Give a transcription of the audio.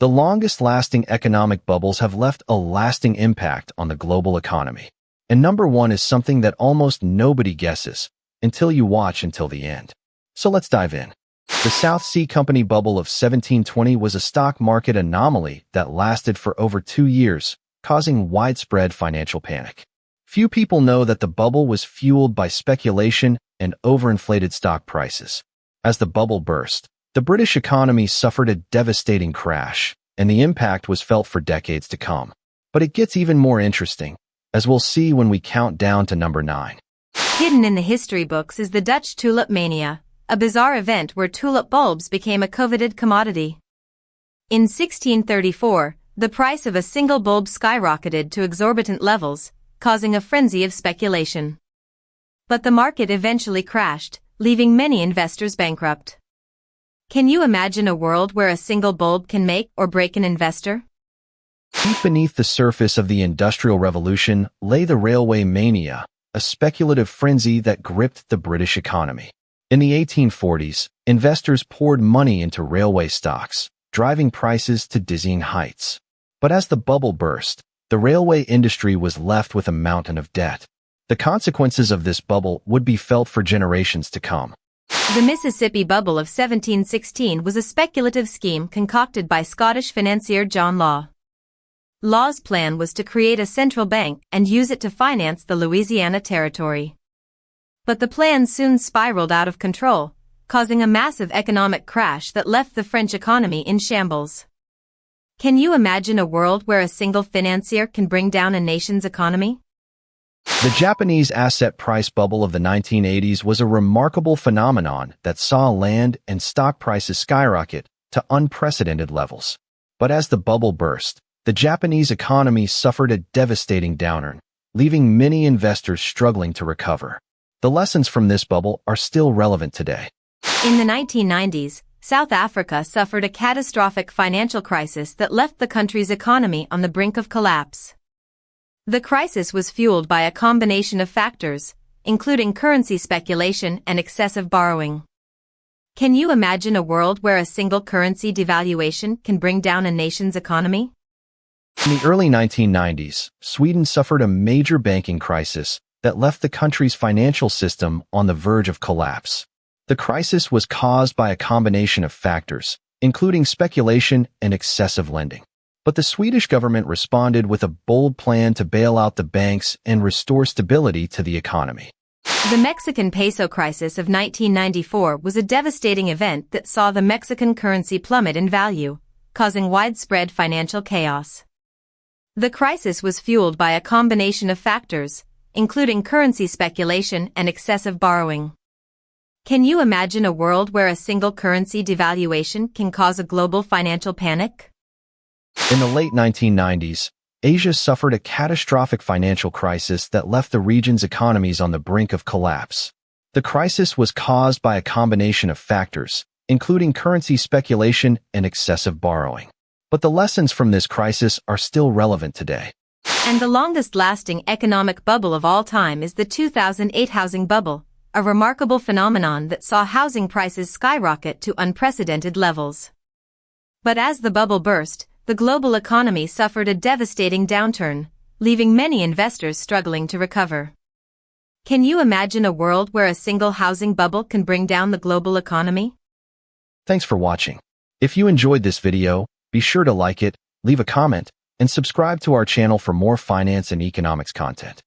The longest-lasting economic bubbles have left a lasting impact on the global economy. And number one is something that almost nobody guesses until you watch until the end. So let's dive in. The South Sea Company bubble of 1720 was a stock market anomaly that lasted for over 2 years, causing widespread financial panic. Few people know that the bubble was fueled by speculation and overinflated stock prices. As the bubble burst, the British economy suffered a devastating crash, and the impact was felt for decades to come. But it gets even more interesting, as we'll see when we count down to number 9. Hidden in the history books is the Dutch Tulip Mania, a bizarre event where tulip bulbs became a coveted commodity. In 1634, the price of a single bulb skyrocketed to exorbitant levels, causing a frenzy of speculation. But the market eventually crashed, leaving many investors bankrupt. Can you imagine a world where a single bulb can make or break an investor? Deep beneath the surface of the Industrial Revolution lay the railway mania, a speculative frenzy that gripped the British economy. In the 1840s, investors poured money into railway stocks, driving prices to dizzying heights. But as the bubble burst, the railway industry was left with a mountain of debt. The consequences of this bubble would be felt for generations to come. The Mississippi Bubble of 1716 was a speculative scheme concocted by Scottish financier John Law. Law's plan was to create a central bank and use it to finance the Louisiana Territory. But the plan soon spiraled out of control, causing a massive economic crash that left the French economy in shambles. Can you imagine a world where a single financier can bring down a nation's economy? The Japanese asset price bubble of the 1980s was a remarkable phenomenon that saw land and stock prices skyrocket to unprecedented levels. But as the bubble burst, the Japanese economy suffered a devastating downturn, leaving many investors struggling to recover. The lessons from this bubble are still relevant today. In the 1990s, South Africa suffered a catastrophic financial crisis that left the country's economy on the brink of collapse. The crisis was fueled by a combination of factors, including currency speculation and excessive borrowing. Can you imagine a world where a single currency devaluation can bring down a nation's economy? In the early 1990s, Sweden suffered a major banking crisis that left the country's financial system on the verge of collapse. The crisis was caused by a combination of factors, including speculation and excessive lending. But the Swedish government responded with a bold plan to bail out the banks and restore stability to the economy. The Mexican peso crisis of 1994 was a devastating event that saw the Mexican currency plummet in value, causing widespread financial chaos. The crisis was fueled by a combination of factors, including currency speculation and excessive borrowing. Can you imagine a world where a single currency devaluation can cause a global financial panic? In the late 1990s, Asia suffered a catastrophic financial crisis that left the region's economies on the brink of collapse. The crisis was caused by a combination of factors, including currency speculation and excessive borrowing. But the lessons from this crisis are still relevant today. And the longest-lasting economic bubble of all time is the 2008 housing bubble, a remarkable phenomenon that saw housing prices skyrocket to unprecedented levels. But as the bubble burst, the global economy suffered a devastating downturn, leaving many investors struggling to recover. Can you imagine a world where a single housing bubble can bring down the global economy? Thanks for watching. If you enjoyed this video, be sure to like it, leave a comment, and subscribe to our channel for more finance and economics content.